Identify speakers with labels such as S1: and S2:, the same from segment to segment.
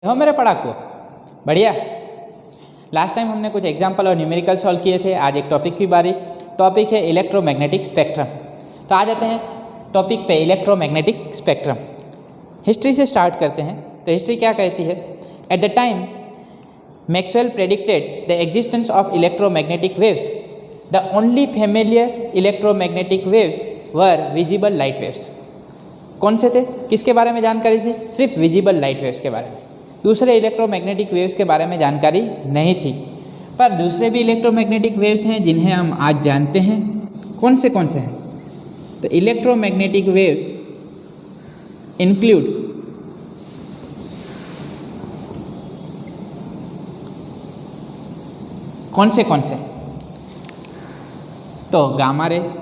S1: हो मेरे पढ़ाकू, बढ़िया। लास्ट टाइम हमने कुछ एग्जाम्पल और न्यूमेरिकल सॉल्व किए थे। आज एक टॉपिक की बारी, टॉपिक है इलेक्ट्रोमैग्नेटिक स्पेक्ट्रम। तो आ जाते हैं टॉपिक पे, इलेक्ट्रोमैग्नेटिक स्पेक्ट्रम। हिस्ट्री से स्टार्ट करते हैं। तो हिस्ट्री क्या कहती है? At the time Maxwell predicted the existence of electromagnetic waves, the only familiar electromagnetic waves were visible light waves. कौन से थे? किसके बारे में जानकारी थी? सिर्फ विजिबल लाइट वेव्स के बारे में। दूसरे इलेक्ट्रोमैग्नेटिक वेव्स के बारे में जानकारी नहीं थी। पर दूसरे भी इलेक्ट्रोमैग्नेटिक वेव्स हैं जिन्हें हम आज जानते हैं। कौन से हैं? तो इलेक्ट्रोमैग्नेटिक वेव्स इंक्लूड कौन से? तो gamma rays,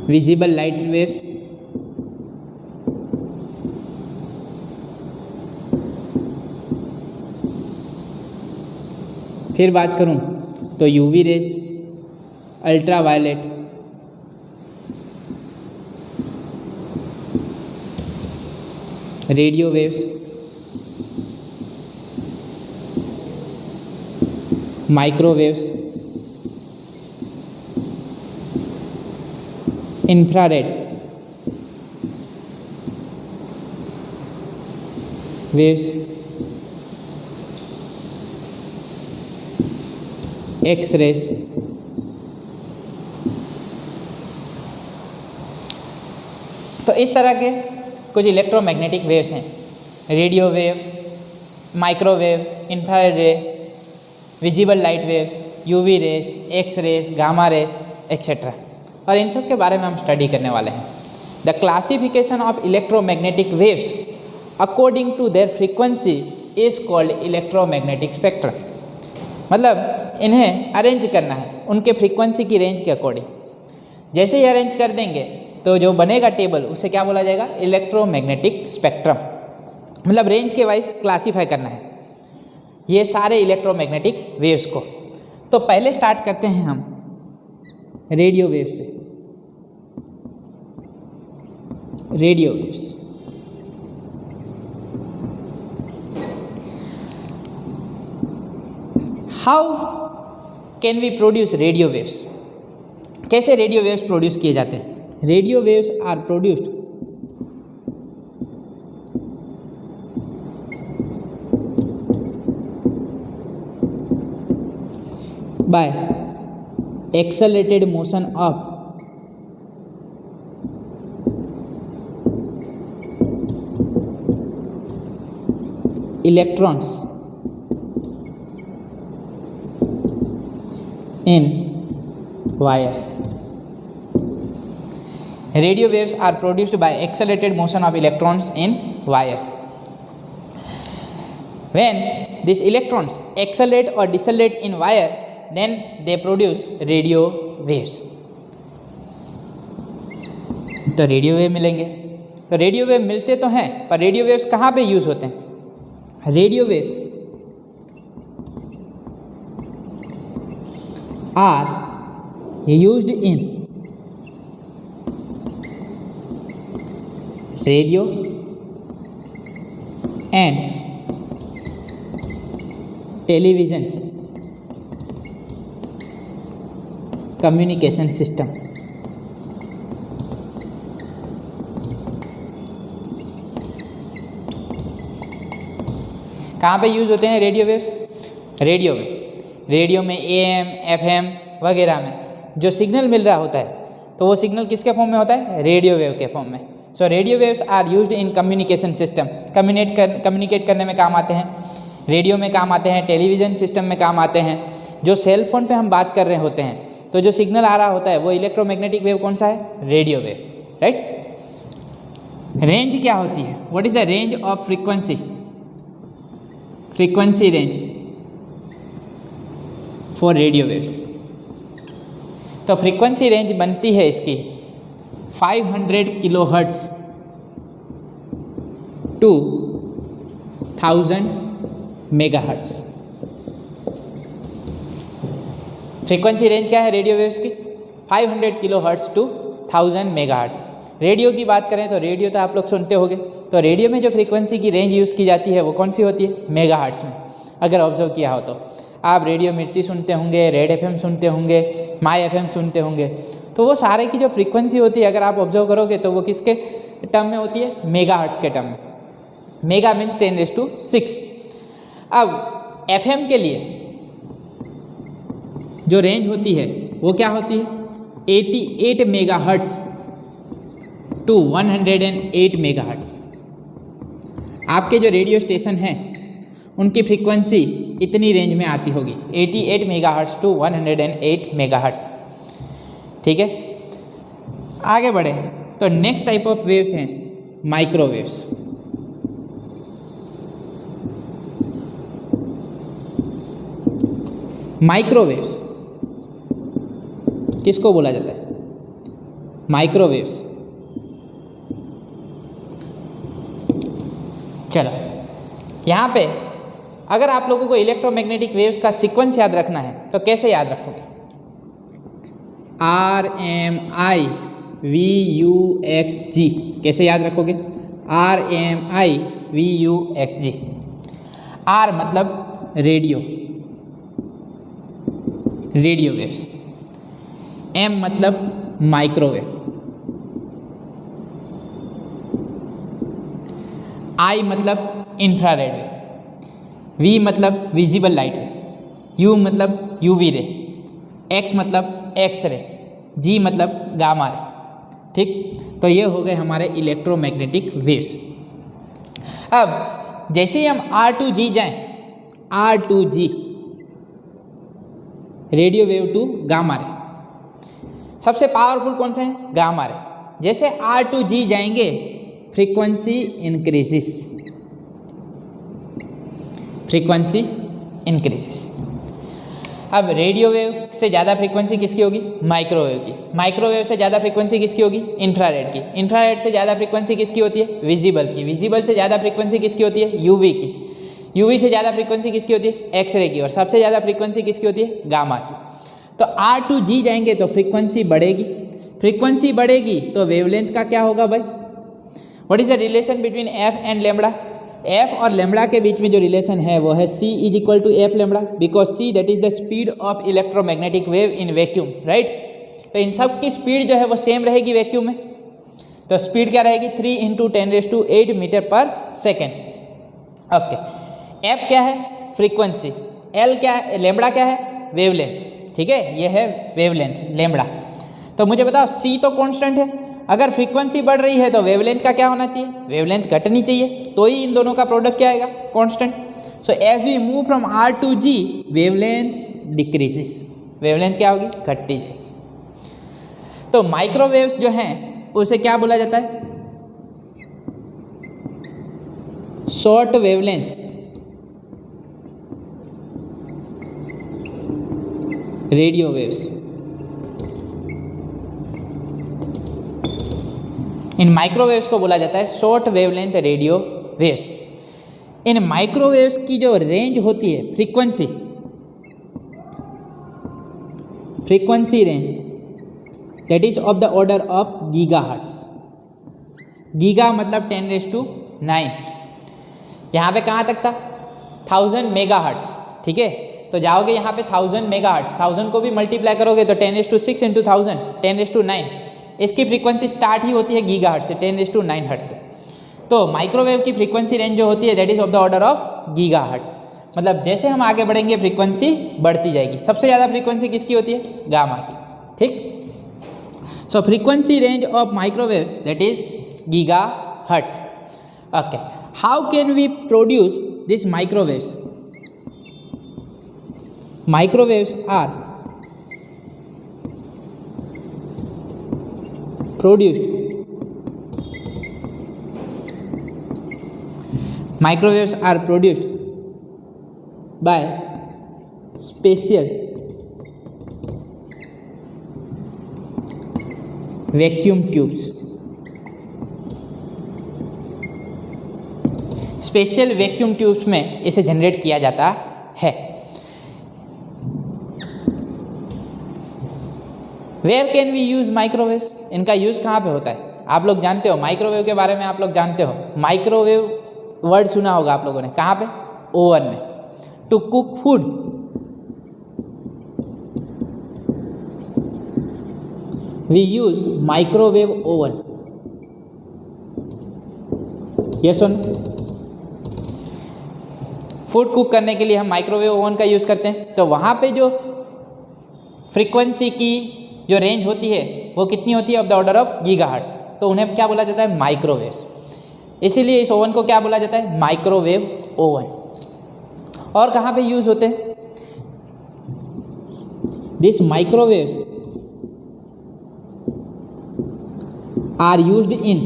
S1: visible light waves, फिर बात करूं तो UV rays, ultraviolet, radio waves, microwaves, infrared waves, X rays, तो इस तरह के कुछ इलेक्ट्रोमैग्नेटिक वेव्स हैं। Radio wave, microwave, infrared ray, visible light waves, UV rays, X rays, gamma rays etcetera. और इन सब के बारे में हम स्टडी करने वाले हैं। The classification of electromagnetic waves according to their frequency is called electromagnetic spectrum. मतलब इन्हें अरेंज करना है उनके फ्रीक्वेंसी की रेंज के अकॉर्डिंग। जैसे ही अरेंज कर देंगे तो जो बनेगा टेबल, उसे क्या बोला जाएगा? Electromagnetic spectrum. मतलब रेंज के वाइज क्लासीफाई करना है ये सारे इलेक्ट्रोमैग्नेटिक वेव्स को। तो पहले स्टार्ट करते हैं हम रेडियो वेव्स से। Radio waves, how can we produce radio waves? कैसे रेडियो वेव्स प्रोड्यूस किए जाते हैं? Radio waves are produced by accelerated motion of electrons in wires. Radio waves are produced by accelerated motion of electrons in wires. When these electrons accelerate or decelerate in wire, then they produce radio waves. तो radio wave मिलेंगे। तो radio wave मिलते तो हैं, पर radio waves कहाँ पे use होते हैं? Radio waves are used in radio and television communication system. कहाँ पे यूज़ होते हैं रेडियो वेव्स? रेडियो में AM, FM वगैरह में जो सिग्नल मिल रहा होता है, तो वो सिग्नल किसके फॉर्म में होता है? रेडियो वेव के फॉर्म में। So radio waves are used in communication system. Communicate करने में काम आते हैं, रेडियो में काम आते हैं, टेलीविज़न सिस्टम में काम आते हैं। जो सेल फोन पे हम बात कर रहे होते हैं, तो जो सिग्नल आ रहा होता है वो इलेक्ट्रोमैग्नेटिक वेव कौन सा है? Radio wave, right. रेंज क्या होती है? What is the range of frequency? Frequency range for radio waves. तो फ्रीक्वेंसी रेंज बनती है इसकी 500 kilohertz to 1000 megahertz. Frequency range क्या है रेडियो वेव्स की? 500 किलोहर्ट्ज़ टू 1000 मेगाहर्ट्ज़। रेडियो की बात करें तो रेडियो तो आप लोग सुनते होंगे, तो रेडियो में जो फ्रीक्वेंसी की रेंज यूज़ की जाती है वो कौन सी होती है? मेगाहर्ट्ज़ में। अगर ऑब्जर्व किया हो तो आप रेडियो मिर्ची सुनते होंगे, रेड एफएम सुनते होंगे, माई एफएम सुनते होंगे, तो वो सारे की जो फ्रीक्वेंसी होती है अगर आप ऑब्जर्व करोगे तो वो किसके टर्म में होती है? मेगाहर्ट्ज़ के टर्म में। Mega means 10⁶। अब एफएम के लिए जो रेंज होती है वो क्या होती है? 88 मेगाहर्ट्ज़ टू 108 मेगाहर्ट्ज़। आपके जो रेडियो स्टेशन हैं उनकी फ्रीक्वेंसी इतनी रेंज में आती होगी, 88 मेगाहर्ट्ज़ टू 108 मेगाहर्ट्ज़। ठीक है, आगे बढ़े तो नेक्स्ट टाइप ऑफ वेव्स हैं माइक्रोवेव्स। माइक्रोवेव्स किसको बोला जाता है? माइक्रोवेव्स। चलो यहाँ पे अगर आप लोगों को इलेक्ट्रोमैग्नेटिक वेव्स का सीक्वेंस याद रखना है तो कैसे याद रखोगे? RMIVUXG कैसे याद रखोगे? RMIVUXG। R मतलब रेडियो, रेडियो वेव्स। M मतलब माइक्रोवेव। I मतलब इंफ्रारेड वेव। V मतलब विजिबल लाइट रे। U मतलब UV रे। X मतलब एक्स रे। G मतलब गामा रे। ठीक, तो ये हो गए हमारे इलेक्ट्रोमैग्नेटिक वेव्स। अब जैसे ही हम R2G जाएं, R2G radio wave to gamma ray, सबसे पावरफुल कौन से हैं? Gamma ray. जैसे R2G जाएंगे फ्रीक्वेंसी इंक्रीजेस, फ्रीक्वेंसी इंक्रीजेस। अब रेडियो वेव से ज़्यादा फ्रीक्वेंसी किसकी होगी? माइक्रोवेव की। माइक्रोवेव से ज़्यादा फ्रीक्वेंसी किसकी होगी? इंफ्रारेड की। इंफ्रारेड से ज़्यादा फ्रीक्वेंसी किसकी होती है? विजिबल की। विजिबल से ज़्यादा फ्रीक्वेंसी किसकी होती है? यूवी की। यूवी से ज़्यादा फ्रीक्वेंसी किसकी होती है? एक्सरे की। और सबसे ज़्यादा फ्रीक्वेंसी किसकी होती है? गामा की। तो R2G जाएंगे तो फ्रीक्वेंसी बढ़ेगी, फ्रीक्वेंसी बढ़ेगी तो वेवलेंथ का क्या होगा भाई? What is the relation between F and lambda? F और लेम्बडा के बीच में जो रिलेशन है वो है C = F lambda, because C that is the speed of electromagnetic wave in vacuum, right. तो इन सब की स्पीड जो है वो सेम रहेगी वैक्यूम में। तो स्पीड क्या रहेगी? 3 × 10⁸ मीटर पर सेकेंड। ओके, एफ क्या है? फ्रीक्वेंसी। एल क्या है? लेम्बडा क्या है? वेवलेंथ। ठीक है, ये है वेवलेंथ लेम्बडा। तो मुझे बताओ C तो कांस्टेंट है, अगर फ्रीक्वेंसी बढ़ रही है तो वेवलेंथ का क्या होना चाहिए? वेवलेंथ घटनी चाहिए, तो ही इन दोनों का प्रोडक्ट क्या आएगा? Constant. So as we move from R2G wavelength decreases, wavelength क्या होगी? घटती जाएगी। तो माइक्रोवेव्स जो हैं उसे क्या बोला जाता है? Short wavelength radio waves. इन माइक्रोवेव्स को बोला जाता है शॉर्ट वेवलेंथ रेडियो वेव्स। इन माइक्रोवेव्स की जो रेंज होती है, frequency range, that is of the order of gigahertz. Giga मतलब 10⁹ यहाँ पे कहाँ तक था? 1000 मेगाहर्ट्ज। ठीक है, तो जाओगे यहाँ पे 1000 मेगाहर्ट्ज, 1000 को भी मल्टीप्लाई करोगे तो 10⁶ × 1000, 10⁹ इसकी फ्रीक्वेंसी स्टार्ट ही होती है गीगाहर्ट्ज से, 10⁹ हर्ट्ज से। तो माइक्रोवेव की फ्रीक्वेंसी रेंज जो होती है that is of the order of gigahertz. मतलब जैसे हम आगे बढ़ेंगे फ्रीक्वेंसी बढ़ती जाएगी। सबसे ज़्यादा फ्रीक्वेंसी किसकी होती है? गामा की। ठीक, so frequency range of microwaves that is gigahertz. Okay, how can we produce this microwaves? Microwaves are produced. Microwaves are produced by special vacuum tubes. Special vacuum tubes में इसे जनरेट किया जाता है। Where can we use microwaves, इनका use कहाँ पे होता है? आप लोग जानते हो माइक्रोवेव के बारे में, आप लोग जानते हो माइक्रोवेव वर्ड सुना होगा आप लोगों ने, कहाँ पे? ओवन में, to cook food. We use microwave oven, ये सुन, फूड कुक करने के लिए हम माइक्रोवेव ओवन का यूज़ करते हैं। तो वहाँ पे जो फ्रीक्वेंसी की जो रेंज होती है वो कितनी होती है? Of the order of gigahertz. तो उन्हें क्या बोला जाता है? माइक्रोवेव्स। इसीलिए इस ओवन को क्या बोला जाता है? Microwave oven. और कहाँ पे यूज़ होते हैं? This microwaves are used in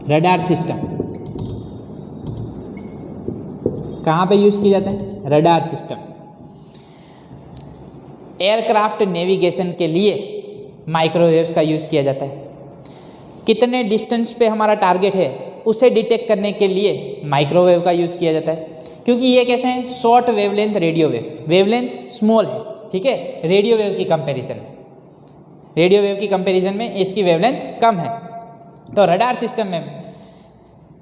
S1: radar system. कहाँ पे यूज़ किया जाता है? Radar system. एयरक्राफ्ट नेविगेशन के लिए माइक्रोवेव्स का यूज़ किया जाता है। कितने डिस्टेंस पे हमारा टारगेट है उसे डिटेक्ट करने के लिए माइक्रोवेव का यूज़ किया जाता है। क्योंकि ये कैसे हैं? Short wavelength radio wave, wavelength small है, ठीक है, रेडियो वेव की कंपैरिजन में, रेडियो वेव की कंपैरिजन में इसकी वेवलेंथ कम है। तो रडार सिस्टम में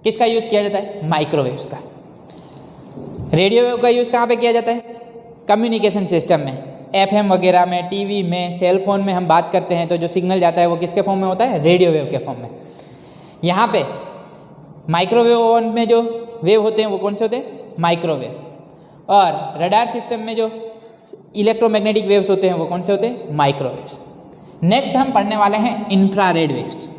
S1: किसका यूज़ किया जाता है? माइक्रोवेव्स का। रेडियो वेव का यूज़ कहाँ पे किया जाता है? कम्युनिकेशन सिस्टम में, एफएम वगैरह में, टीवी में, सेल फोन में हम बात करते हैं तो जो सिग्नल जाता है वो किसके फॉर्म में होता है? रेडियो वेव के फॉर्म में। यहाँ पे माइक्रोवेव ओवन में जो वेव होते हैं वो कौन से होते हैं? माइक्रोवेव। और रडार सिस्टम में जो इलेक्ट्रोमैग्नेटिक वेव्स होते हैं वो कौन से होते हैं? माइक्रोवेव्स। नेक्स्ट हम पढ़ने वाले हैं इंफ्रारेड वेव्स।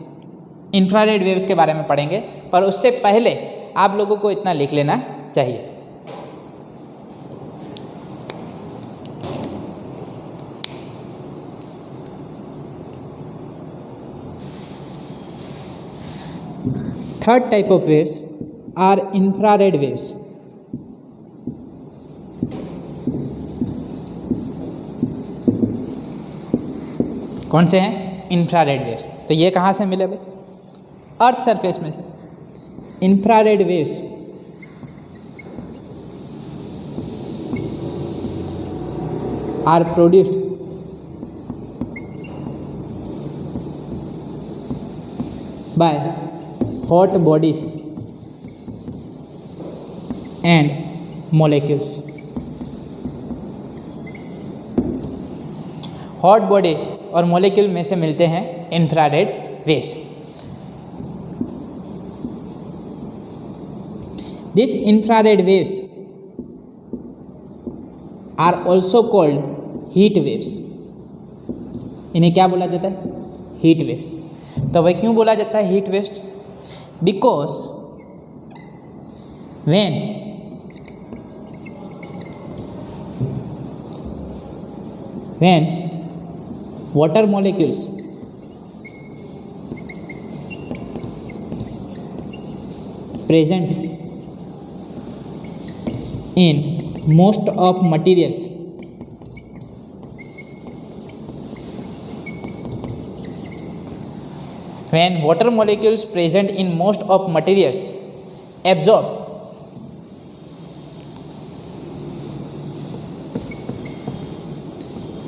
S1: इंफ्रारेड वेव्स के बारे में पढ़ेंगे, पर उससे पहले आप लोगों को इतना लिख लेना चाहिए। Third type of waves are infrared waves. कौन से हैं? Infrared waves. तो ये कहाँ से मिले भाई? अर्थ सरफेस में से। Infrared waves are produced by hot bodies and molecules. Hot bodies और मॉलिक्यूल में से मिलते हैं infrared waves. This infrared waves are also called heat waves. इन्हें क्या बोला जाता है? Heat waves. तो भाई क्यों बोला जाता है heat waves? Because when water molecules present in most of materials when water molecules present in most of materials absorb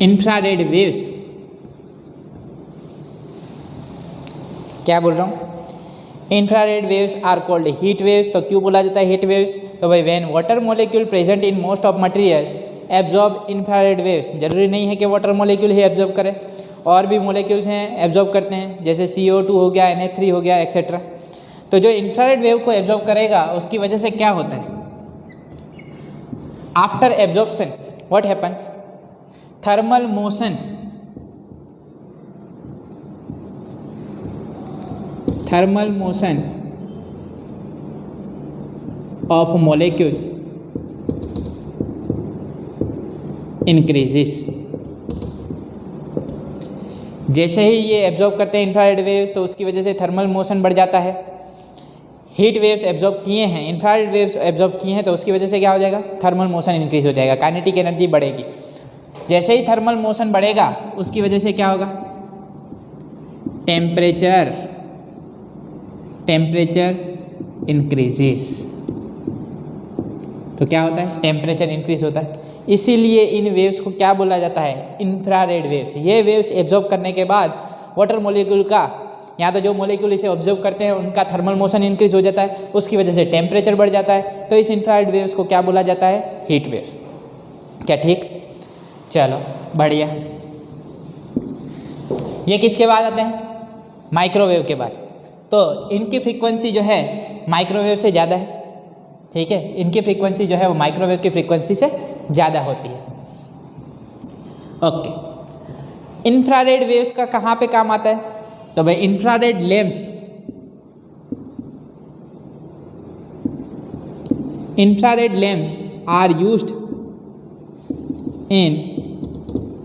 S1: infrared waves, क्या बोल रहा हूँ? Infrared waves are called heat waves. तो क्यों बोला जाता है हीट वेव्स? तो भाई when water molecule present in most of materials absorb infrared waves. जरूरी नहीं है कि वाटर मॉलिक्यूल ही एब्जॉर्ब करे, और भी मॉलिक्यूल्स हैं एब्जॉर्ब करते हैं, जैसे CO2 हो गया, Na3 हो गया, एक्सेट्रा। तो जो इंफ्रारेड वेव को एब्जॉर्ब करेगा उसकी वजह से क्या होता है? After absorption what happens? Thermal motion, thermal motion of molecules increases. जैसे ही ये एब्जॉर्ब करते हैं इंफ्रारेड वेव्स तो उसकी वजह से थर्मल मोशन बढ़ जाता है। हीट वेव्स एब्जॉर्ब किए हैं, इंफ्रारेड वेव्स एब्जॉर्ब किए हैं, तो उसकी वजह से क्या हो जाएगा? थर्मल मोशन इंक्रीज हो जाएगा, काइनेटिक एनर्जी बढ़ेगी। जैसे ही थर्मल मोशन बढ़ेगा उसकी वजह से क्या होगा? Temperature increases. तो क्या होता है? टेम्परेचर इंक्रीज होता है। इसीलिए इन वेव्स को क्या बोला जाता है? Infrared waves. ये वेव्स एब्जॉर्ब करने के बाद वाटर मॉलिक्यूल का, या तो जो मॉलिक्यूल इसे ऑब्जर्व करते हैं उनका थर्मल मोशन इंक्रीज हो जाता है, उसकी वजह से टेम्परेचर बढ़ जाता है। तो इस इंफ्रारेड वेव्स को क्या बोला जाता है? Heat waves. क्या ठीक? चलो बढ़िया। ये किसके बाद आते हैं? माइक्रोवेव के बाद। तो इनकी फ्रीक्वेंसी जो है माइक्रोवेव से ज़्यादा है, ठीक है। इनकी फ्रीक्वेंसी जो है वो माइक्रोवेव की फ्रीक्वेंसी से ज़्यादा होती है। ओके, इंफ्रारेड वेव्स का कहाँ पे काम आता है? तो भाई infrared lamps, infrared lamps are used in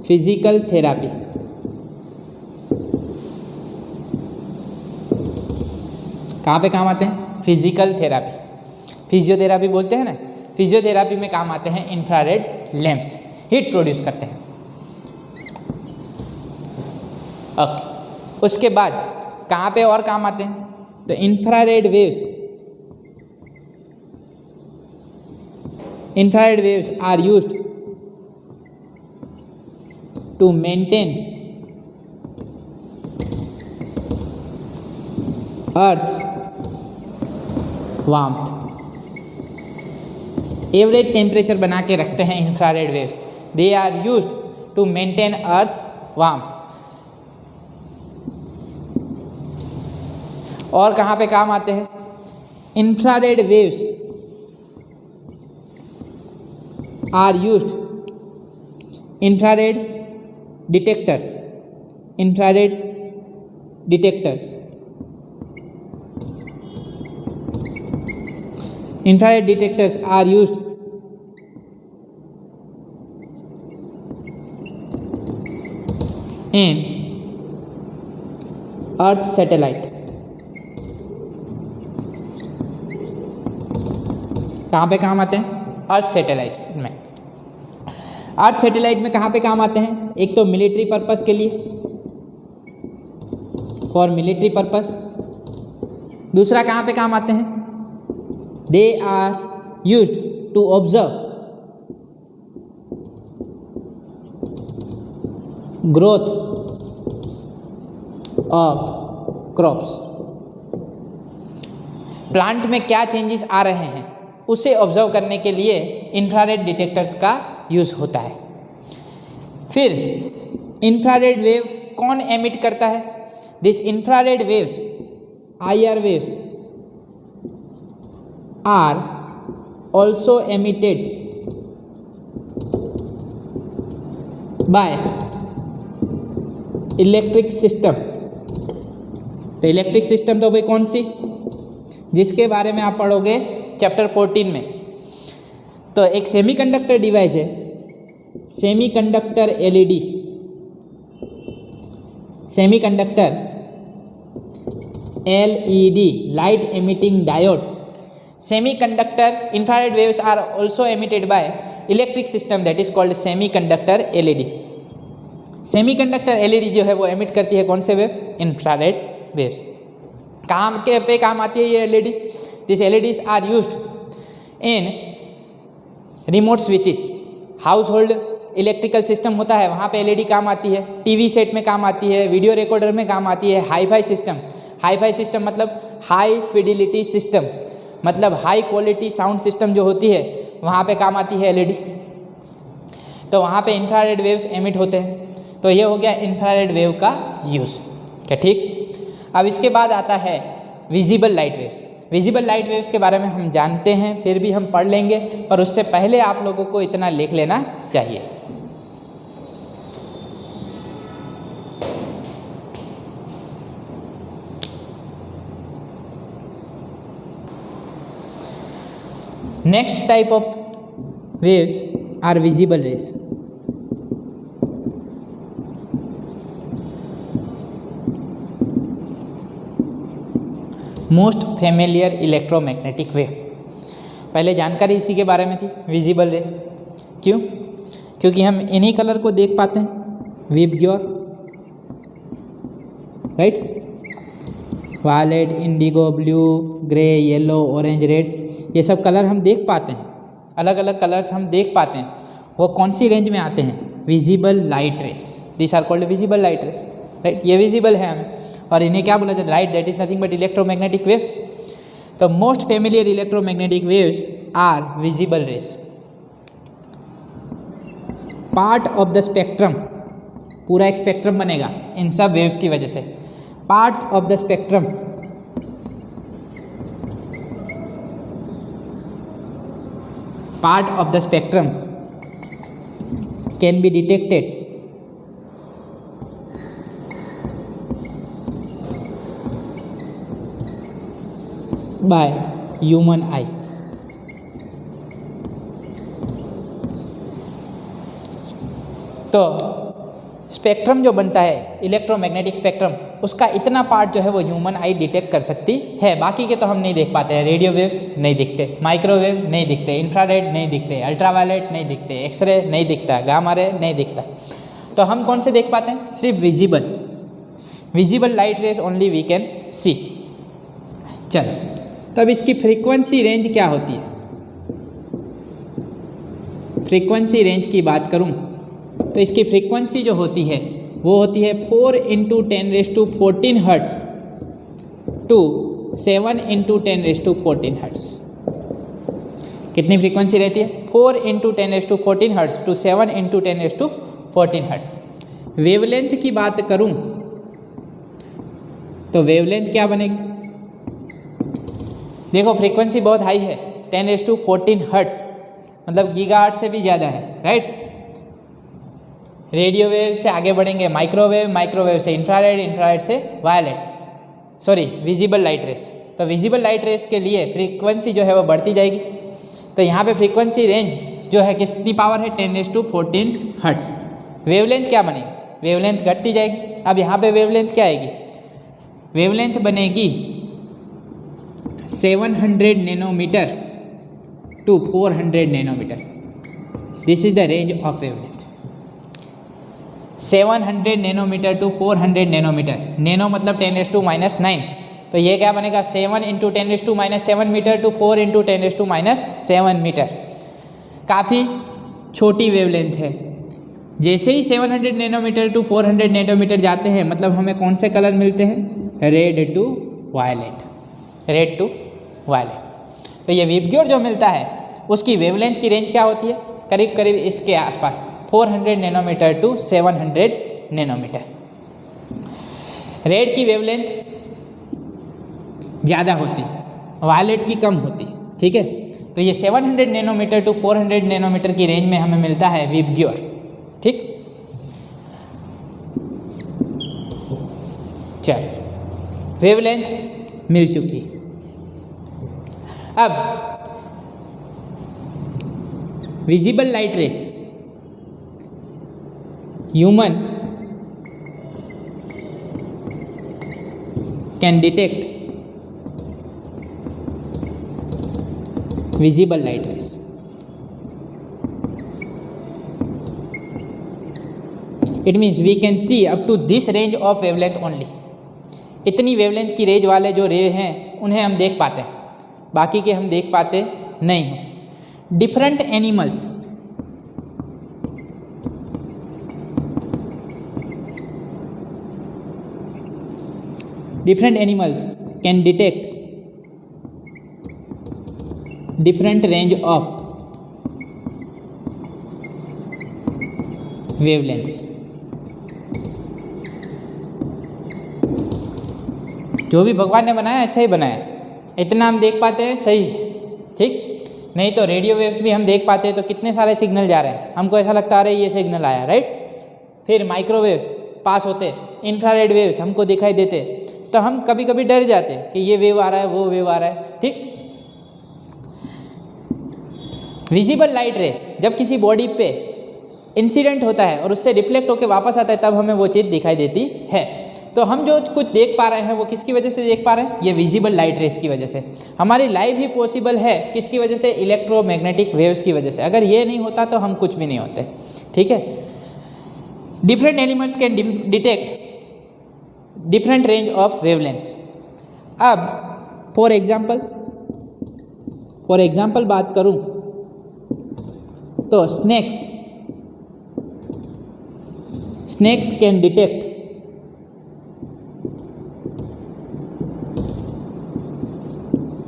S1: physical therapy. कहाँ पे काम आते हैं? फिजिकल थेरापी, फिजियोथेरापी बोलते हैं ना, फिजियोथेरापी में काम आते हैं इंफ्रारेड लैंप्स, हीट प्रोड्यूस करते हैं। ओके, उसके बाद कहाँ पे और काम आते हैं? तो infrared waves are used to maintain earth's warmth. Average temperature बना के रखते हैं infrared waves. They are used to maintain earth's warmth. और कहाँ पे काम आते हैं? Infrared waves are used, infrared detectors, infrared detectors, infrared detectors are used in Earth satellite। कहाँ पे काम आते हैं? अर्थ सैटेलाइट में। अर्थ सैटेलाइट में कहाँ पे काम आते हैं? एक तो मिलिट्री पर्पस के लिए, फॉर मिलिट्री पर्पस। दूसरा कहाँ पे काम आते हैं? They are used to observe growth of crops। Plant में क्या चेंजेस आ रहे हैं उसे ऑब्जर्व करने के लिए इंफ्रारेड डिटेक्टर्स का यूज़ होता है। फिर इंफ्रारेड वेव कौन एमिट करता है? This infrared waves, IR waves are also emitted by electric system. तो इलेक्ट्रिक सिस्टम तो भाई कौन सी? जिसके बारे में आप पढ़ोगे चैप्टर 14 में। तो एक सेमीकंडक्टर डिवाइस है, semiconductor LED, semiconductor LED, light emitting diode. Semiconductor infrared waves are also emitted by electric system that is called semiconductor LED। Semiconductor LED जो है वो एमिट करती है कौन से वेव? Infrared waves. काम के पे काम आती है ये LED? This LEDs are used in remote switches. Household electrical system होता है, वहाँ पे LED काम आती है। TV सेट में काम आती है, वीडियो रिकॉर्डर में काम आती है। हाईफाई सिस्टम मतलब हाई फिडिलिटी सिस्टम, मतलब हाई क्वालिटी साउंड सिस्टम जो होती है वहाँ पे काम आती है LED। तो वहाँ पे इंफ्रारेड वेव्स एमिट होते हैं। तो ये हो गया इंफ्रारेड वेव का यूज़। क्या ठीक? अब इसके बाद आता है visible light waves. Visible light waves के बारे में हम जानते हैं, फिर भी हम पढ़ लेंगे, पर उससे पहले आप लोगों को इतना लिख लेना चाहिए। Next type of waves are visible rays। Most familiar electromagnetic wave. पहले जानकारी इसी के बारे में थी, विजिबल रे। क्यों? क्योंकि हम इन्हीं कलर को देख पाते हैं, VIBGYOR, right, violet, indigo, blue, grey, yellow, orange, red, ये सब कलर हम देख पाते हैं। अलग अलग कलर्स हम देख पाते हैं वो कौन सी रेंज में आते हैं? Visible light rays, this are called visible light rays, right. ये विजिबल है हमें, और इन्हें क्या बोला जाता है? Light that is nothing but electromagnetic wave. तो most familiar electromagnetic waves are visible rays. Part of the spectrum, पूरा एक स्पेक्ट्रम बनेगा इन सब वेव्स की वजह से। Part of the spectrum can be detected by human आई। तो स्पेक्ट्रम जो बनता है इलेक्ट्रोमैग्नेटिक स्पेक्ट्रम, उसका इतना पार्ट जो है वो ह्यूमन आई डिटेक्ट कर सकती है, बाकी के तो हम नहीं देख पाते हैं। रेडियो वेव्स नहीं दिखते, माइक्रोवेव नहीं दिखते, इंफ्रारेड नहीं दिखते, अल्ट्रावायलेट नहीं दिखते, एक्सरे नहीं दिखता, गामा रे नहीं दिखता। तो हम कौन से देख पाते हैं? सिर्फ visible light rays only we can see. चलो, तब इसकी फ्रीक्वेंसी रेंज क्या होती है? फ्रीक्वेंसी रेंज की बात करूं तो इसकी फ्रीक्वेंसी जो होती है वो होती है 4 × 10⁻14 हर्ट्ज़ टू 7 × 10⁻14 हर्ट्ज़। कितनी फ्रीक्वेंसी रहती है? 4 × 10⁻14 हर्ट्ज़ टू 7 × 10⁻14 हर्ट्ज़। वेवलेंथ की बात करूं तो वेवलेंथ क्या बनेगी? देखो फ्रीक्वेंसी बहुत हाई है, 10⁻14 हर्ट्ज़, मतलब गीगाहर्ट्ज़ से भी ज़्यादा है, राइट। रेडियो वेव से आगे बढ़ेंगे माइक्रोवेव, माइक्रोवेव से इंफ्रारेड, इंफ्रारेड से विजिबल लाइट रेस। तो विजिबल लाइट रेस के लिए फ्रीक्वेंसी जो है वो बढ़ती जाएगी। तो यहाँ पे फ्रीक्वेंसी रेंज जो है कितनी पावर है? 10⁻14 हर्ट्ज़। वेवलेंथ क्या बनेगी? वेवलेंथ घटती जाएगी। अब यहाँ पे वेवलेंथ क्या आएगी? वेवलेंथ बनेगी 700 nanometre to 400 nanometre. This is the range of wavelength. 700 nanometre to 400 nanometre. Nano मतलब 10⁻⁻9, तो ये क्या बनेगा? 7 × 10⁻⁻7 मीटर टू 4 × 10⁻⁻7 मीटर। काफ़ी छोटी वेवलेंथ है। जैसे ही 700 नैनोमीटर टू 400 नैनोमीटर जाते हैं, मतलब हमें कौन से कलर मिलते हैं? Red to violet. तो ये विबग्योर जो मिलता है उसकी वेवलेंथ की रेंज क्या होती है? करीब करीब इसके आसपास 400 नैनोमीटर टू 700 नैनोमीटर। रेड की वेवलेंथ ज़्यादा होती, वायलेट की कम होती, ठीक है। तो ये 700 नैनोमीटर टू 400 नैनोमीटर की रेंज में हमें मिलता है विबग्योर, ठीक। चल, वेवलेंथ मिल चुकी। अब visible light rays human can detect visible light rays. It means we can see up to this range of wavelength only. इतनी वेवलेंथ की रेंज वाले जो रे हैं उन्हें हम देख पाते हैं, बाकी के हम देख पाते नहीं हैं। Different animals can detect different range of wavelengths। जो भी भगवान ने बनाया अच्छा ही बनाया, इतना हम देख पाते हैं, सही, ठीक। नहीं तो रेडियो वेव्स भी हम देख पाते हैं, तो कितने सारे सिग्नल जा रहे हैं, हमको ऐसा लगता है ये सिग्नल आया, राइट। फिर माइक्रोवेव्स पास होते, इंफ्रारेड वेव्स हमको दिखाई देते, तो हम कभी कभी डर जाते कि ये वेव आ रहा है, वो वेव आ रहा है, ठीक। विजिबल लाइट रे जब किसी बॉडी पे इंसिडेंट होता है और उससे रिफ्लेक्ट होकर वापस आता है, तब हमें वो चीज़ दिखाई देती है। तो हम जो कुछ देख पा रहे हैं वो किसकी वजह से देख पा रहे हैं? ये विजिबल लाइट रेस की वजह से। हमारी लाइफ ही पॉसिबल है किसकी वजह से? इलेक्ट्रोमैग्नेटिक वेव्स की वजह से। अगर ये नहीं होता तो हम कुछ भी नहीं होते, ठीक है। Different elements can detect different range of wavelengths. अब फॉर एग्जाम्पल बात करूं तो snacks Snakes can detect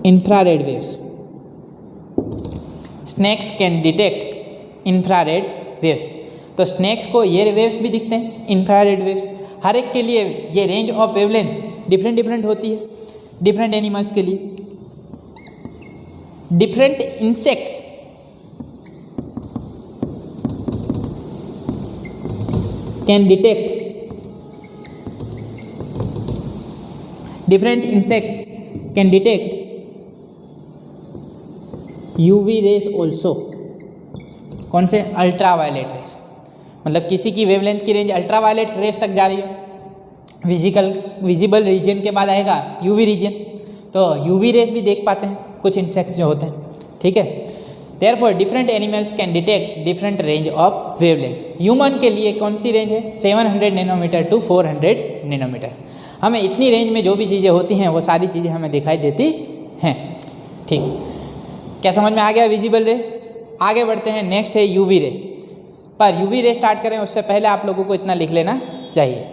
S1: infrared waves. Snakes can detect infrared waves. तो स्नैक्स को ये वेव्स भी दिखते हैं, इंफ्रारेड वेव्स। हर एक के लिए ये range of wavelength different different होती है, डिफरेंट एनिमल्स के लिए। Different insects can detect different insects can detect UV rays also। कौन से? Ultraviolet rays. मतलब किसी की वेवलेंथ की रेंज अल्ट्रावायलेट रेस तक जा रही हो, विजिबल रीजन के बाद आएगा यूवी रीजन, तो यूवी रेस भी देख पाते हैं कुछ इंसेक्ट्स जो होते हैं, ठीक है। Therefore different animals can detect different range of wavelengths. Human के लिए कौन सी रेंज है? 700 नैनोमीटर टू 400 नैनोमीटर। हमें इतनी रेंज में जो भी चीज़ें होती हैं वो सारी चीज़ें हमें दिखाई देती हैं, ठीक। क्या समझ में आ गया विजिबल रे? आगे बढ़ते हैं, नेक्स्ट है यूवी रे। पर यूवी रे स्टार्ट करें उससे पहले आप लोगों को इतना लिख लेना चाहिए।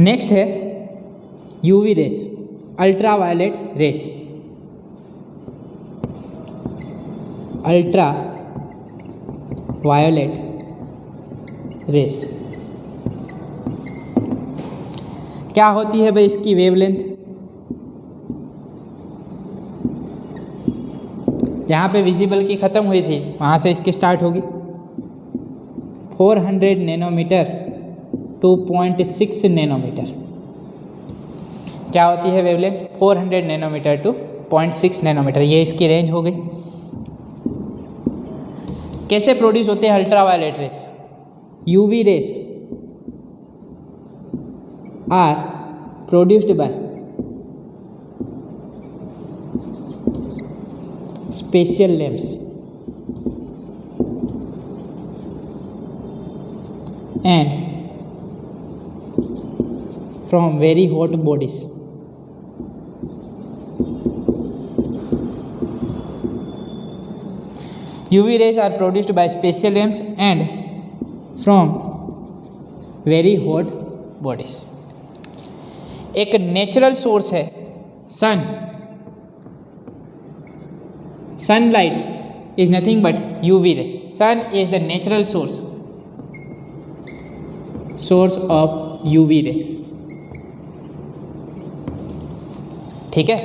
S1: नेक्स्ट है UV rays, ultraviolet rays. Ultraviolet rays क्या होती है भाई? इसकी वेवलेंथ जहाँ पे विजिबल की ख़त्म हुई थी वहाँ से इसकी स्टार्ट होगी। 400 नैनोमीटर टू 0.6 नैनोमीटर क्या होती है वेवलेंथ? 400 नैनोमीटर टू 0.6 नैनोमीटर, ये इसकी रेंज हो गई। कैसे प्रोड्यूस होते हैं ultraviolet rays? UV rays are produced by special lamps and from very hot bodies. UV rays are produced by special lamps and from very hot bodies। एक natural source है sun. Sunlight is nothing but UV ray. Sun is the natural source of UV rays, ठीक है।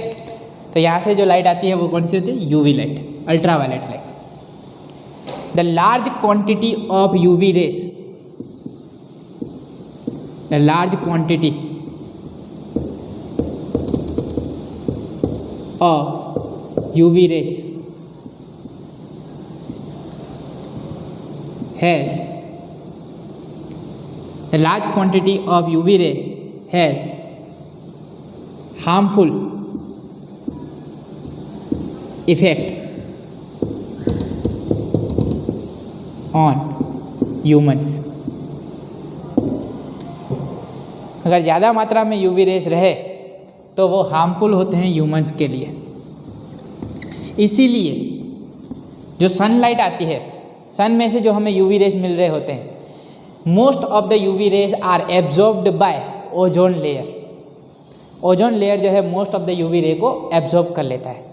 S1: तो यहाँ से जो light आती है वो कौन सी होती है? UV light, ultraviolet light. The large quantity of UV rays, the large quantity of UV rays has the large quantity of UV ray has harmful effect on humans. अगर ज़्यादा मात्रा में यूवी रेस रहे तो वो हार्मफुल होते हैं humans के लिए। इसीलिए जो सनलाइट आती है, सन में से जो हमें यूवी रेस मिल रहे होते हैं, most of the UV rays are absorbed by ozone layer. Ozone layer जो है most of the UV ray को एब्जॉर्ब कर लेता है,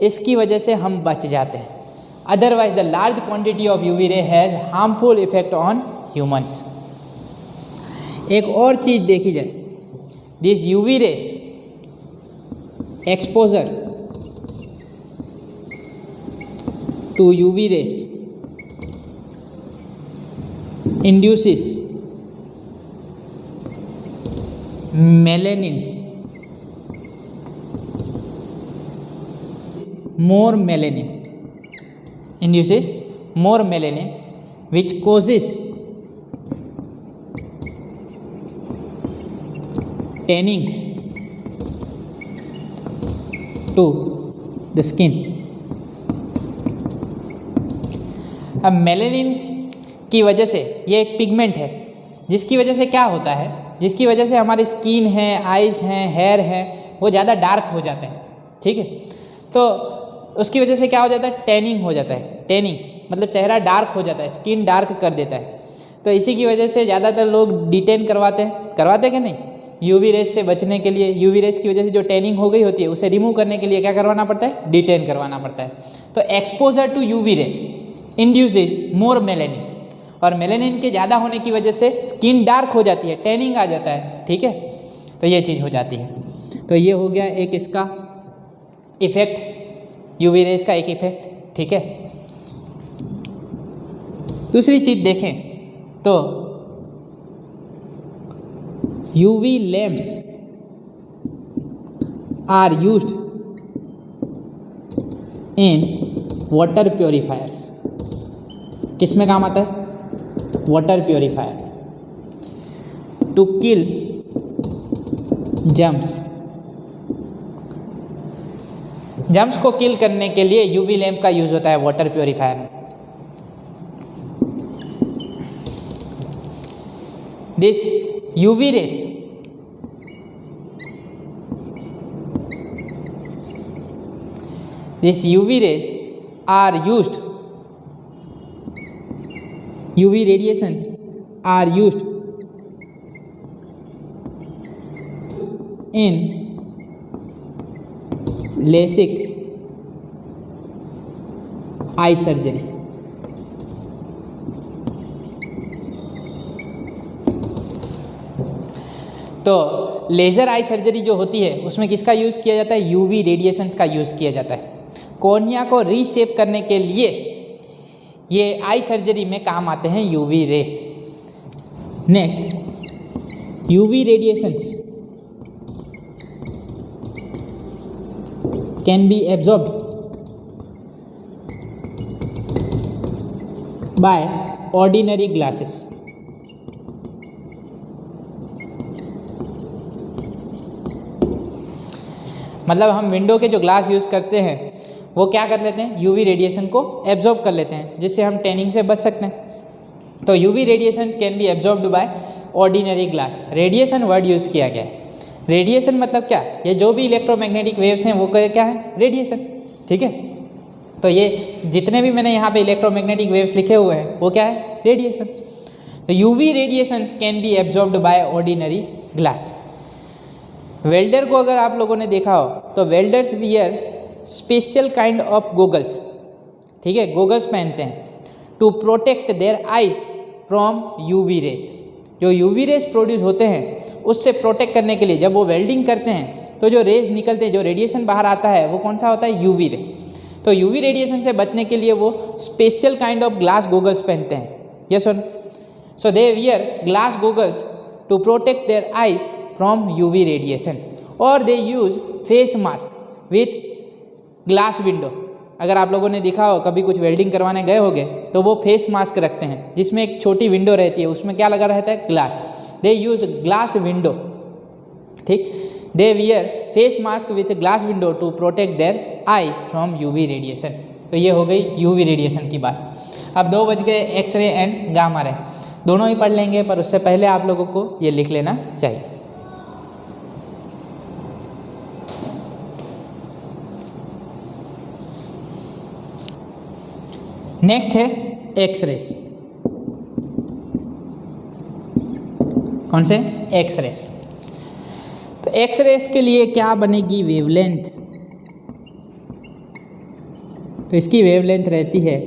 S1: इसकी वजह से हम बच जाते हैं। Otherwise, the large quantity of UV ray has harmful effect on humans। एक और चीज़ देखी जाए, this UV rays exposure to UV rays induces melanin, more melanin, induces more melanin which causes tanning to the skin। अब melanin की वजह से, ये एक पिगमेंट है जिसकी वजह से क्या होता है, जिसकी वजह से हमारी स्किन है, आइज़ हैं, हेयर है, वो ज़्यादा डार्क हो जाते हैं, ठीक है। तो उसकी वजह से क्या हो जाता है, टैनिंग हो जाता है। टैनिंग मतलब चेहरा डार्क हो जाता है, स्किन डार्क कर देता है। तो इसी की वजह से ज़्यादातर लोग डिटेन करवाते हैं कि नहीं, यूवी रेस से बचने के लिए। यूवी रेस की वजह से जो टैनिंग हो गई होती है उसे रिमूव करने के लिए क्या करवाना पड़ता है, डिटेन करवाना पड़ता है। तो exposure to UV rays induces more melanin, और मेलेनिन के ज़्यादा होने की वजह से स्किन डार्क हो जाती है, टैनिंग आ जाता है, ठीक है। तो ये चीज़ हो जाती है। तो ये हो गया एक इसका इफेक्ट, यूवी रेस का एक इफेक्ट, ठीक है। दूसरी चीज़ देखें तो UV lamps are used in water purifiers. किस में काम आता है, water purifier, to kill germs. Germs को किल करने के लिए यूवी लैम्प का यूज होता है वाटर प्योरीफायर में। This UV rays are used, UV radiations are used in LASIK eye surgery। तो लेज़र आई सर्जरी जो होती है उसमें किसका यूज़ किया जाता है, यूवी रेडिएशंस का यूज़ किया जाता है। कॉर्निया को रीशेप करने के लिए ये आई सर्जरी में काम आते हैं UV rays. Next, UV radiations can be absorbed by ordinary glasses. मतलब हम विंडो के जो ग्लास यूज़ करते हैं वो क्या कर लेते हैं, यूवी रेडिएशन को एब्जॉर्ब कर लेते हैं, जिससे हम टैनिंग से बच सकते हैं। तो UV radiations can be absorbed by ordinary glass. Radiation word use किया गया है। रेडिएशन मतलब क्या, ये जो भी इलेक्ट्रोमैग्नेटिक वेव्स हैं वो क्या है, रेडिएशन, ठीक है। तो ये जितने भी मैंने यहाँ पे इलेक्ट्रोमैग्नेटिक वेव्स लिखे हुए हैं वो क्या है, रेडिएशन। तो UV radiations can be absorbed by ordinary glass. Welder को अगर आप लोगों ने देखा हो तो welders wear special kind of goggles, ठीक है, गोगल्स पहनते हैं to protect their eyes from UV rays. जो यूवी रेस प्रोड्यूस होते हैं उससे प्रोटेक्ट करने के लिए जब वो वेल्डिंग करते हैं तो जो रेज निकलते हैं, जो रेडिएशन बाहर आता है वो कौन सा होता है, यूवी रे। तो यूवी रेडिएशन से बचने के लिए वो special kind of glass goggles पहनते हैं। यस और so they wear glass goggles to protect their eyes from UV radiation, और they use face mask with glass window. अगर आप लोगों ने देखा हो कभी कुछ वेल्डिंग करवाने गए होंगे तो वो फेस मास्क रखते हैं जिसमें एक छोटी विंडो रहती है, उसमें क्या लगा रहता है, glass. They use glass window, ठीक। They wear face mask with glass window to protect their eye from UV radiation. तो ये हो गई यूवी रेडिएशन की बात। अब 2 बज गए, एक्सरे एंड गामा रे दोनों ही पढ़ लेंगे, पर उससे पहले आप लोगों को ये लिख लेना चाहिए। नेक्स्ट है एक्सरेस। कौन से, एक्सरेस। तो एक्सरेस के लिए क्या बनेगी, वेवलेंथ। तो इसकी वेवलेंथ रहती है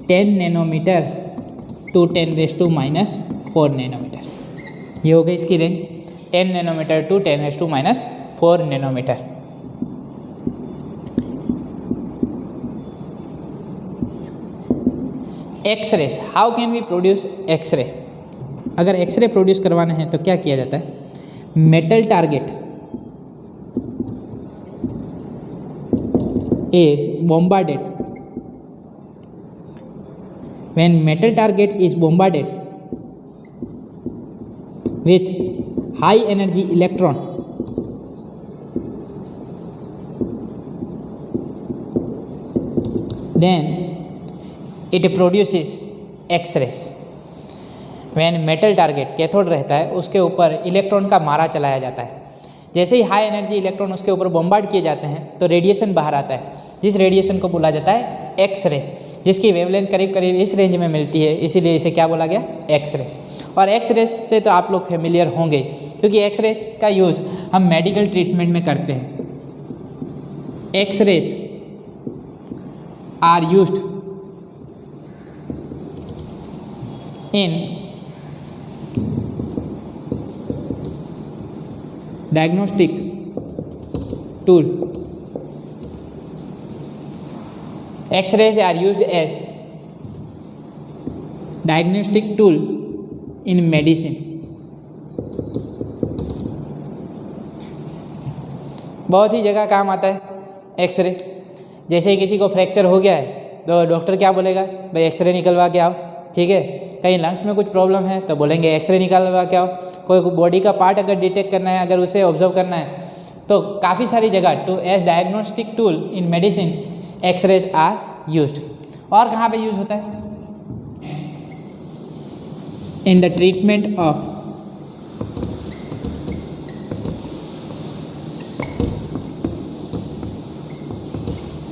S1: 10 नैनोमीटर टू 10⁻⁻⁴ नैनोमीटर। ये हो गई इसकी range, 10 nanometre to 10⁻⁴ nanometre. X-rays, how can we produce X-ray. अगर एक्सरे प्रोड्यूस करवाना है तो क्या किया जाता है, metal target is bombarded। when metal target is bombarded with high energy electron, then it produces X-rays। when metal target cathode रहता है उसके ऊपर इलेक्ट्रॉन का मारा चलाया जाता है, जैसे ही हाई एनर्जी इलेक्ट्रॉन उसके ऊपर बॉम्बार्ड किए जाते हैं तो रेडिएशन बाहर आता है, जिस रेडिएशन को बोला जाता है एक्स रे, जिसकी वेवलेंथ करीब करीब इस रेंज में मिलती है, इसीलिए इसे क्या बोला गया, एक्स रे। और एक्स रे से तो आप लोग फेमिलियर होंगे, क्योंकि एक्स रे का यूज़ हम मेडिकल ट्रीटमेंट में करते हैं। X-rays are used in diagnostic tool. X-rays are used as diagnostic tool in medicine. बहुत ही जगह काम आता है एक्सरे। जैसे ही किसी को फ्रैक्चर हो गया है तो डॉक्टर क्या बोलेगा, भाई एक्सरे निकलवा के आओ, ठीक है। कहीं लंग्स में कुछ प्रॉब्लम है तो बोलेंगे एक्सरे निकलवा के आओ। कोई बॉडी का पार्ट अगर डिटेक्ट करना है, अगर उसे ऑब्जर्व करना है, तो काफ़ी सारी जगह to as diagnostic tool in medicine X-rays are used. और कहाँ पे यूज होता है, in the treatment of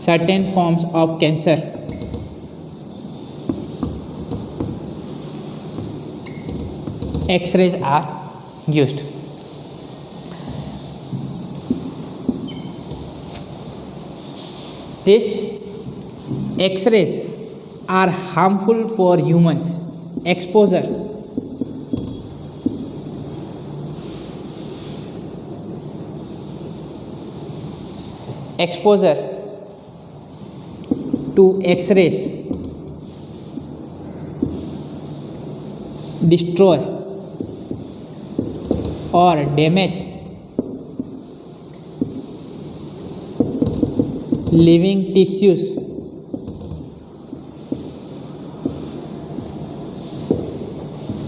S1: certain forms of cancer. X-rays are used. These X-rays are harmful for humans. Exposure to X-rays destroy or damage living tissues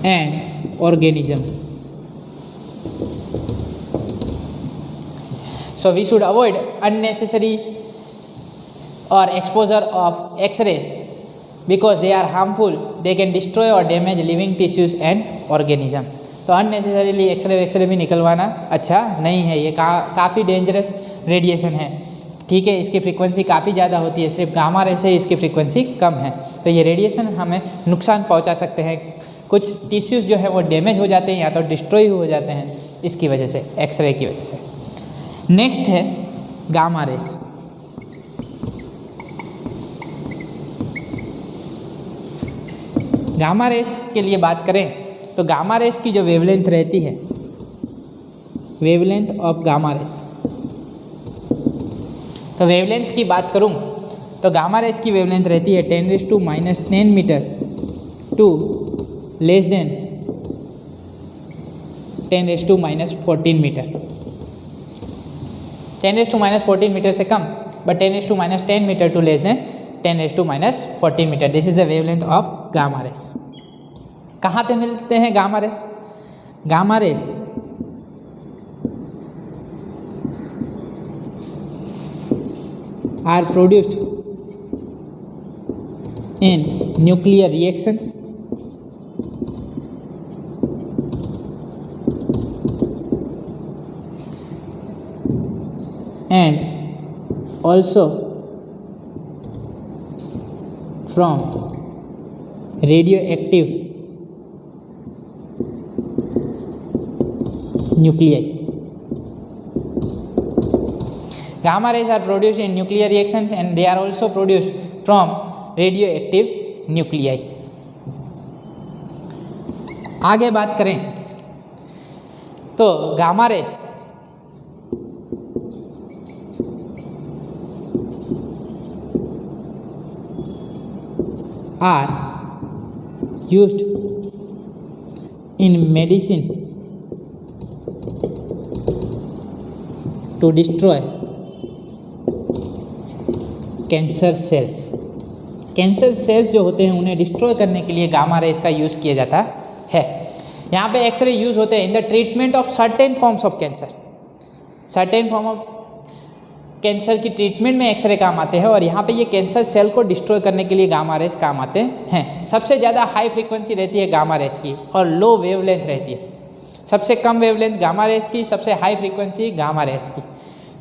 S1: and organism. So we should avoid unnecessary or exposure of X-rays because they are harmful. They can destroy or damage living tissues and organism. तो unnecessarily x ray भी निकलवाना अच्छा नहीं है। ये काफ़ी dangerous radiation है, ठीक है। इसकी फ्रीक्वेंसी काफ़ी ज़्यादा होती है, सिर्फ गामा रे से इसकी फ्रीक्वेंसी कम है। तो ये रेडिएशन हमें नुकसान पहुंचा सकते हैं। कुछ टिश्यूज़ जो है वो डैमेज हो जाते हैं या तो डिस्ट्रॉय हो जाते हैं इसकी वजह से, एक्सरे की वजह से। नेक्स्ट है गामा रेस। गामा रेस के लिए बात करें तो गामा रेस की जो वेवलेंथ रहती है, वेवलेंथ ऑफ गामा रेस, तो वेवलेंथ की बात करूं तो गामा रेस की वेवलेंथ रहती है 10⁻⁻10 metre to less than 10⁻14 metre. 10⁻14 metre से कम, but 10⁻10 metre to less than 10⁻14 metre. This is the wavelength of gamma rays. कहाँ पे मिलते हैं gamma rays? Gamma rays are produced in nuclear reactions and also from radioactive nuclei. Gamma rays are produced in nuclear reactions and they are also produced from radioactive nuclei. आगे बात करें तो gamma race are used in medicine to destroy cancer cells. Cancer cells जो होते हैं उन्हें destroy करने के लिए गामा रेस का यूज़ किया जाता है। यहाँ पे एक्सरे यूज़ होते हैं इन the treatment of certain forms of cancer. Certain form of cancer की ट्रीटमेंट में एक्सरे काम आते हैं और यहाँ पे ये कैंसर सेल को डिस्ट्रॉय करने के लिए गामा रेस काम आते हैं। सबसे ज़्यादा हाई फ्रीक्वेंसी रहती है गामा रेस की और लो वेवलेंथ रहती है। सबसे कम वेवलेंथ गामा रेस की, सबसे हाई फ्रीक्वेंसी गामा रेस की।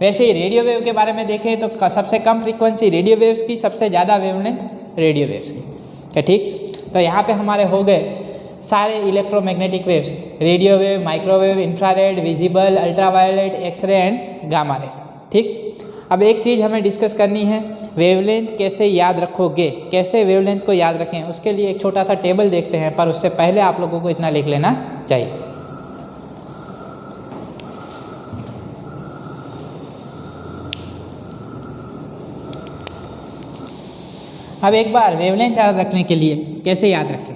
S1: वैसे ही रेडियो वेव के बारे में देखें तो सबसे कम फ्रीक्वेंसी रेडियो वेव्स की, सबसे ज़्यादा वेवलेंथ रेडियो वेव्स की। क्या ठीक? तो यहाँ पे हमारे हो गए सारे electromagnetic waves, radio wave, microwave, infrared, visible, ultraviolet, X-ray and gamma rays. ठीक, अब एक चीज़ हमें डिस्कस करनी है, वेवलेंथ कैसे याद रखोगे, कैसे वेवलेंथ को याद रखें, उसके लिए एक छोटा सा टेबल देखते हैं, पर उससे पहले आप लोगों को इतना लिख लेना चाहिए। अब एक बार वेवलेंथ याद रखने के लिए कैसे याद रखें,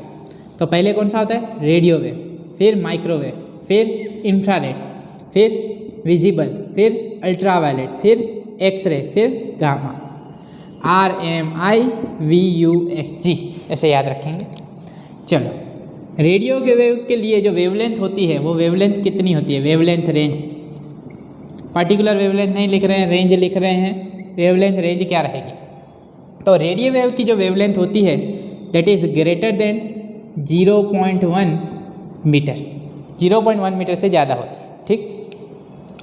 S1: तो पहले कौन सा होता है, रेडियो वेव, फिर माइक्रोवेव, फिर इंफ्रारेड, फिर विजिबल, फिर अल्ट्रावायलेट, फिर एक्सरे, फिर गामा, RMIVUXG, ऐसे याद रखेंगे। चलो, रेडियो के वेव के लिए जो वेवलेंथ होती है वो वेवलेंथ कितनी होती है, वेवलेंथ रेंज, पर्टिकुलर वेवलेंथ नहीं लिख रहे हैं, रेंज लिख रहे हैं, वेवलेंथ रेंज क्या रहेगी। तो रेडियो वेव की जो वेवलेंथ होती है that is greater than 0.1 metre, 0.1 metre से ज़्यादा होती है। ठीक,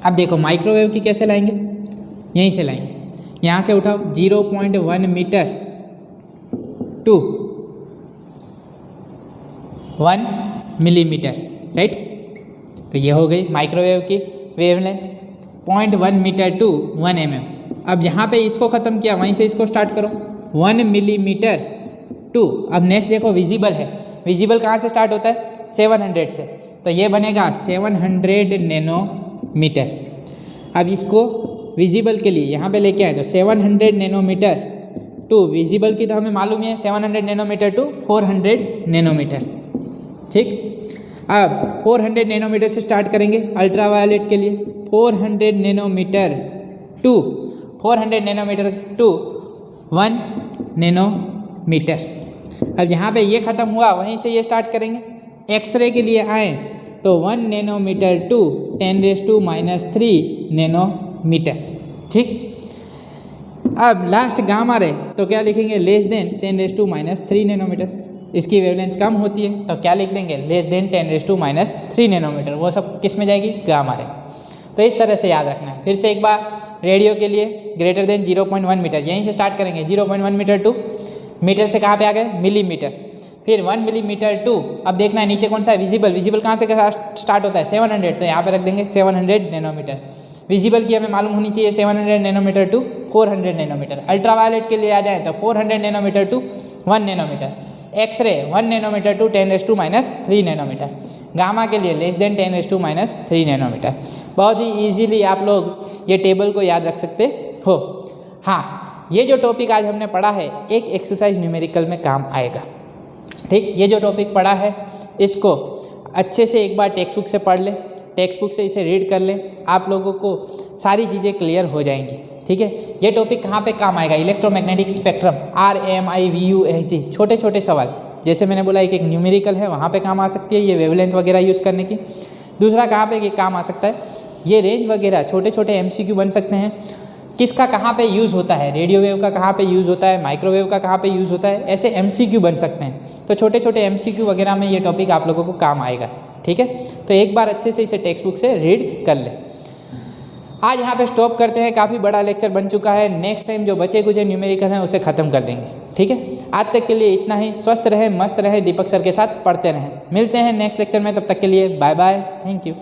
S1: अब देखो माइक्रोवेव की कैसे लाएंगे, यहीं से लाएंगे, यहाँ से उठाओ 0.1 मीटर टू 1 मिलीमीटर, राइट। तो ये हो गई माइक्रोवेव की वेवलेंथ, 0.1 मीटर टू 1 mm। अब यहाँ पे इसको ख़त्म किया, वहीं से इसको स्टार्ट करो, 1 मिलीमीटर टू, अब नेक्स्ट देखो विजिबल है, विजिबल कहाँ से स्टार्ट होता है, 700 से, तो ये बनेगा 700 नैनोमीटर। अब इसको विजिबल के लिए यहाँ पे लेके आए तो 700 नैनोमीटर टू विजिबल की तो हमें मालूम ही है 700 नैनोमीटर टू 400 नैनोमीटर। ठीक, अब 400 नैनोमीटर से स्टार्ट करेंगे अल्ट्रावायलेट के लिए, 400 nanometre to 400 nanometre to 1 nanometre. अब यहाँ पे ये ख़त्म हुआ, वहीं से ये स्टार्ट करेंगे। एक्सरे के लिए आए तो 1 नैनोमीटर टू 10⁻³ नैनोमीटर। ठीक, अब लास्ट गामा रे तो क्या लिखेंगे, लेस देन 10⁻³ नैनोमीटर। इसकी वेवलेंथ कम होती है तो क्या लिख देंगे, लेस देन 10⁻³ नैनोमीटर। वो सब किस में जाएगी, गामा रे। तो इस तरह से याद रखना है। फिर से एक बार, रेडियो के लिए ग्रेटर देन 0.1 मीटर, यहीं से स्टार्ट करेंगे, 0.1 मीटर टू, मीटर से कहाँ पे आ गए, मिलीमीटर, फिर 1 मिलीमीटर टू, अब देखना है नीचे कौन सा है, विजिबल, विजिबल कहाँ से स्टार्ट होता है, 700, तो यहाँ पे रख देंगे 700 नैनोमीटर। विजिबल की हमें मालूम होनी चाहिए 700 नैनोमीटर टू 400 नैनोमीटर। अल्ट्रावायलेट के लिए आ जाए तो 400 nanometre to 1 nanometre. X-ray 1 nanometre to 10⁻³ nanometre. Gamma के लिए लेस देन 10⁻³ नैनोमीटर। बहुत ही ईजीली आप लोग ये टेबल को याद रख सकते हो। हाँ, ये जो टॉपिक आज हमने पढ़ा है एक एक्सरसाइज न्यूमेरिकल में काम आएगा। ठीक, ये जो टॉपिक पढ़ा है इसको अच्छे से एक बार टेक्स्ट बुक से पढ़ लें, टेक्स्ट बुक से इसे रीड कर लें, आप लोगों को सारी चीज़ें क्लियर हो जाएंगी। ठीक है, ये टॉपिक कहाँ पे काम आएगा, इलेक्ट्रोमैग्नेटिक स्पेक्ट्रम, RMIVUXG, छोटे छोटे सवाल, जैसे मैंने बोला एक एक न्यूमेरिकल है वहाँ पे काम आ सकती है ये वेवलेंथ वगैरह यूज़ करने की। दूसरा कहाँ पे ये काम आ सकता है, ये रेंज वगैरह छोटे छोटे MCQ बन सकते हैं, किसका कहाँ पे यूज़ होता है, रेडियो वेव का कहाँ पे यूज़ होता है, माइक्रोवेव का कहाँ पे यूज़ होता है, ऐसे MCQ बन सकते हैं। तो छोटे छोटे MCQ वगैरह में ये टॉपिक आप लोगों को काम आएगा। ठीक है, तो एक बार अच्छे से इसे टेक्स्ट बुक से रीड कर लें। आज यहाँ पे स्टॉप करते हैं, काफ़ी बड़ा लेक्चर बन चुका है। नेक्स्ट टाइम जो बचे कुछ न्यूमेरिकल हैं उसे ख़त्म कर देंगे। ठीक है, आज तक के लिए इतना ही। स्वस्थ रहे, मस्त रहे, दीपक सर के साथ पढ़ते रहें। मिलते हैं नेक्स्ट लेक्चर में, तब तक के लिए बाय बाय, थैंक यू।